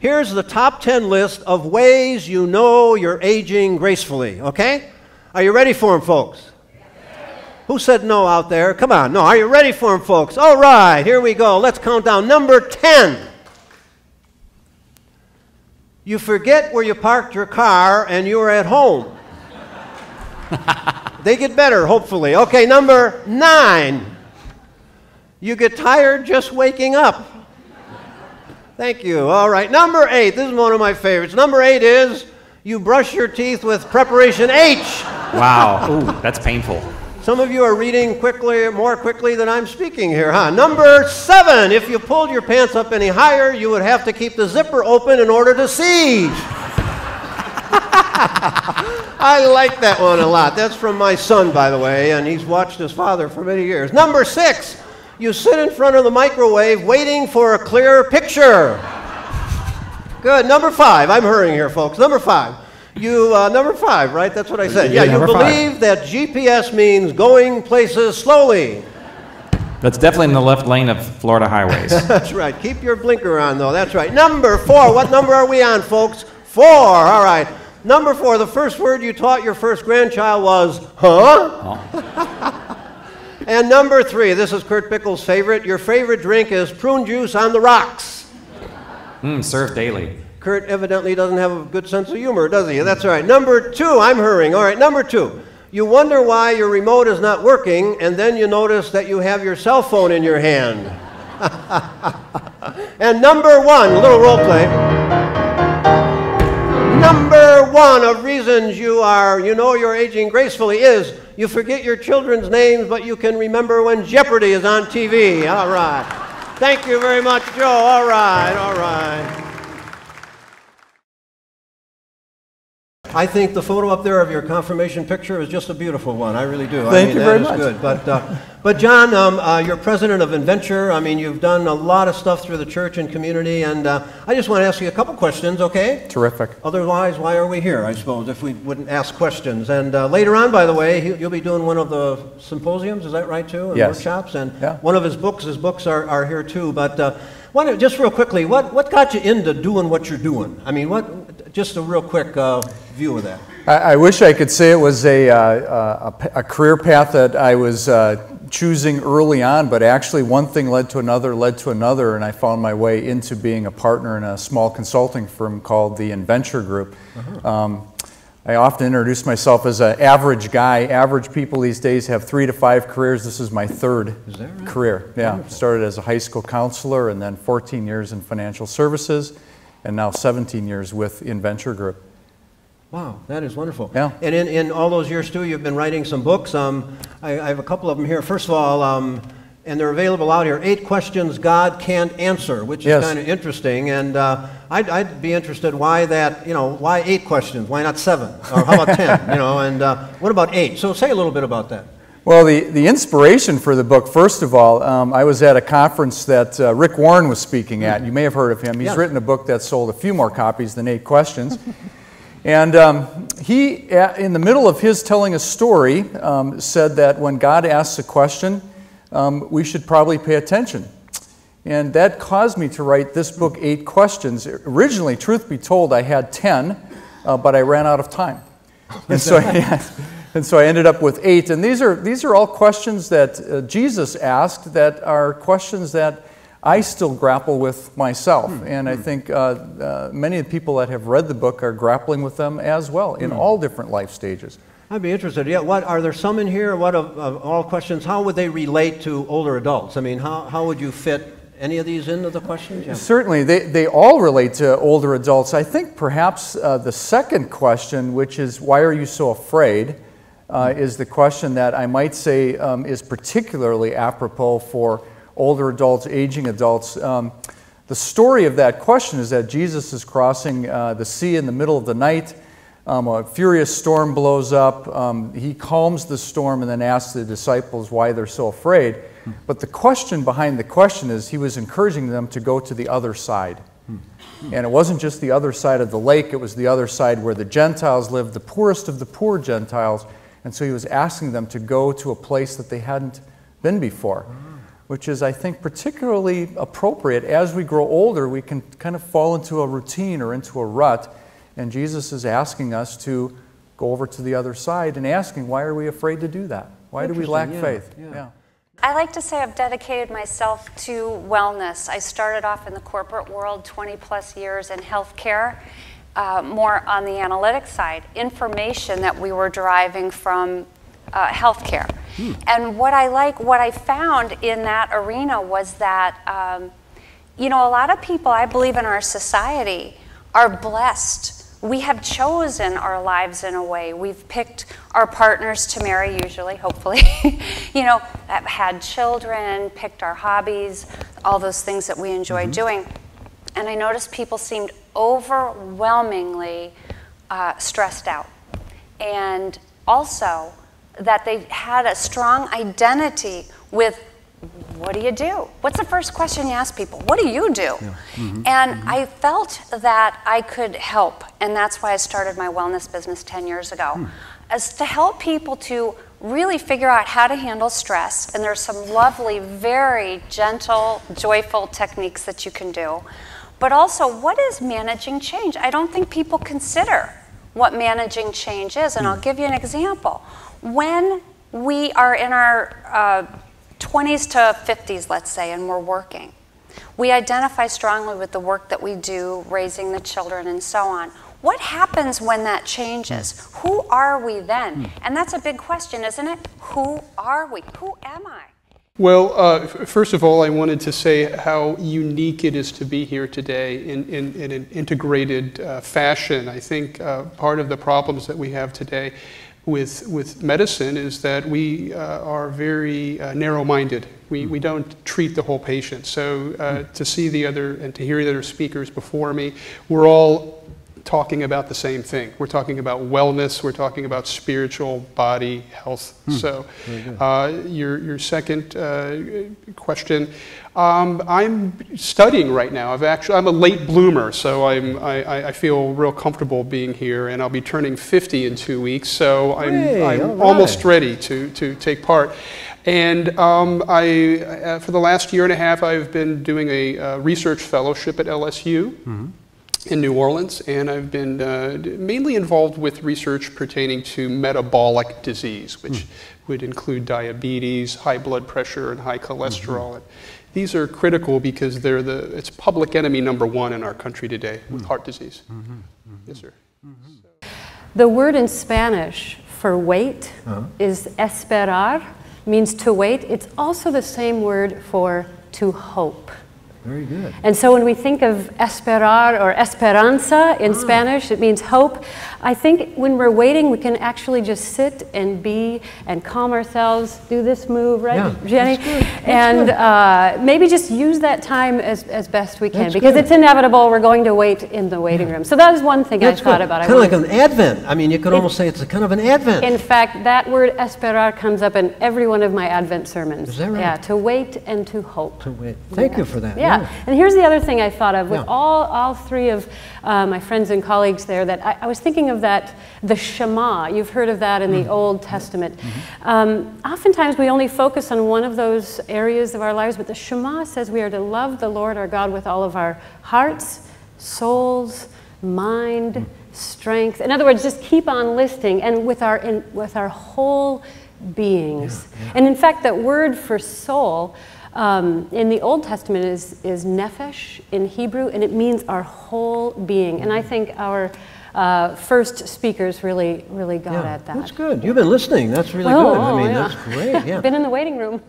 Here's the top 10 list of ways you know you're aging gracefully, okay? Are you ready for them, folks? Who said no out there? Come on, no. Are you ready for them, folks? All right, here we go. Let's count down. Number 10. You forget where you parked your car and you were at home. They get better, hopefully. Okay, number 9. You get tired just waking up. Thank you. All right, number 8. This is one of my favorites. Number 8 is you brush your teeth with preparation H. Wow. Ooh, that's painful. Some of you are reading more quickly than I'm speaking here, huh? Number 7, if you pulled your pants up any higher, you would have to keep the zipper open in order to see. I like that one a lot. That's from my son, by the way, and he's watched his father for many years. Number 6, you sit in front of the microwave waiting for a clear picture. Good. Number 5, I'm hurrying here, folks. Number 5. Number 5, right? That's what I said. Yeah, you believe that GPS means going places slowly. That's definitely in the left lane of Florida highways. That's right. Keep your blinker on, though. That's right. Number 4. What number are we on, folks? 4. All right. Number 4, the first word you taught your first grandchild was, huh? Oh. And number 3, this is Kurt Bickle's favorite. Your favorite drink is prune juice on the rocks. Served daily. Kurt evidently doesn't have a good sense of humor, does he? That's all right. Number 2, I'm hurrying. All right, number 2. You wonder why your remote is not working, and then you notice that you have your cell phone in your hand. And number 1, a little role play. Number 1 of reasons you know you're aging gracefully is you forget your children's names, but you can remember when Jeopardy is on TV. All right. Thank you very much, Joe. All right, all right. I think the photo up there of your confirmation picture is just a beautiful one. I really do. Thank you very much. Good. But John, you're president of Inventure. I mean, you've done a lot of stuff through the church and community, and I just want to ask you a couple questions, okay? Terrific. Otherwise, why are we here, I suppose, if we wouldn't ask questions? And later on, by the way, you'll be doing one of the symposiums, is that right, too? And yes. Workshops, and one of his books are here, too. But just real quickly, what got you into doing what you're doing? I mean, just a real quick view of that. I wish I could say it was a career path that I was choosing early on, but actually one thing led to another, and I found my way into being a partner in a small consulting firm called the Inventure Group. I often introduce myself as an average guy. Average people these days have 3 to 5 careers. This is my 3rd career. Yeah, wonderful. Started as a high school counselor, and then 14 years in financial services, and now 17 years with Inventure Group. Wow, that is wonderful. Yeah. And in all those years, too, you've been writing some books. I have a couple of them here. First of all, and they're available out here, 8 Questions God Can't Answer, which is kind of interesting. And I'd be interested why 8 questions? Why not 7? Or how about 10? And what about 8? So say a little bit about that. Well, the inspiration for the book, first of all, I was at a conference that Rick Warren was speaking at. You may have heard of him. He's written a book that sold a few more copies than 8 Questions. And he, in the middle of his telling a story, said that when God asks a question, we should probably pay attention. And that caused me to write this book, 8 Questions. Originally, truth be told, I had 10, but I ran out of time. And so, I ended up with 8. And these are all questions that Jesus asked that are questions that I still grapple with myself, and I think many of the people that have read the book are grappling with them as well in all different life stages. I'd be interested. Yeah, are there some in here? What of all questions? How would they relate to older adults? I mean, how would you fit any of these into the questions? Yeah. Certainly, they all relate to older adults. I think perhaps the second question, which is why are you so afraid, is the question that I might say is particularly apropos for older adults, aging adults. The story of that question is that Jesus is crossing the sea in the middle of the night. A furious storm blows up. He calms the storm and then asks the disciples why they're so afraid. But the question behind the question is he was encouraging them to go to the other side. And it wasn't just the other side of the lake, it was the other side where the Gentiles lived, the poorest of the poor Gentiles. And so he was asking them to go to a place that they hadn't been before. which is, I think, particularly appropriate. As we grow older, we can kind of fall into a routine or into a rut, and Jesus is asking us to go over to the other side and asking, why are we afraid to do that? Why do we lack faith? Yeah. I like to say I've dedicated myself to wellness. I started off in the corporate world, 20 plus years in healthcare, more on the analytics side, information that we were deriving from healthcare. And what I found in that arena was that, you know, a lot of people, I believe, in our society are blessed. We have chosen our lives in a way. We've picked our partners to marry, usually, hopefully. You know, had children, picked our hobbies, all those things that we enjoy doing. And I noticed people seemed overwhelmingly stressed out. And also that they had a strong identity with, what do you do? What's the first question you ask people? What do you do? And I felt that I could help, and that's why I started my wellness business 10 years ago, as to help people to really figure out how to handle stress. And there's some lovely, very gentle, joyful techniques that you can do. But also, what is managing change? I don't think people consider what managing change is, and I'll give you an example. When we are in our 20s to 50s, let's say, and we're working, we identify strongly with the work that we do, raising the children and so on. What happens when that changes? Who are we then? And that's a big question, isn't it? Who are we? Who am I? Well, first of all, I wanted to say how unique it is to be here today in an integrated fashion. I think part of the problems that we have today with medicine is that we are very narrow-minded. We don't treat the whole patient. So to see the other and to hear the other speakers before me, we're all talking about the same thing. We're talking about wellness. We're talking about spiritual body health. So your second question, I'm studying right now. I'm a late bloomer, so I feel real comfortable being here, and I'll be turning 50 in 2 weeks, so I'm almost ready to take part. And for the last year and a half, I've been doing a research fellowship at LSU. In New Orleans, and I've been mainly involved with research pertaining to metabolic disease, which would include diabetes, high blood pressure, and high cholesterol. And these are critical because it's public enemy #1 in our country today with heart disease. Yes, sir. The word in Spanish for wait is esperar, means to wait. It's also the same word for to hope. Very good. And so when we think of esperar or esperanza in Spanish, it means hope. I think when we're waiting, we can actually just sit and be and calm ourselves, do this move, right, Jenny? That's good. And maybe just use that time as best we can, That's because good. it's inevitable. We're going to wait in the waiting room. So that is one thing I thought about. Kind of like an advent. I mean, you could almost say it's a kind of an advent. In fact, that word esperar comes up in every one of my Advent sermons. Is that right? Yeah, to wait and to hope. To wait. Thank you for that. Yeah. And here's the other thing I thought of with Yeah. all three of my friends and colleagues there, that I was thinking of that, the Shema. You've heard of that in the Old Testament. Oftentimes we only focus on one of those areas of our lives, but the Shema says we are to love the Lord our God with all of our hearts, souls, mind, strength. In other words, just keep on listing, and with our whole beings. And in fact, that word for soul in the Old Testament is nephesh in Hebrew, and it means our whole being. And I think our first speakers really got at that. That's good. You've been listening. That's really good. I mean, that's great. Yeah. Been in the waiting room.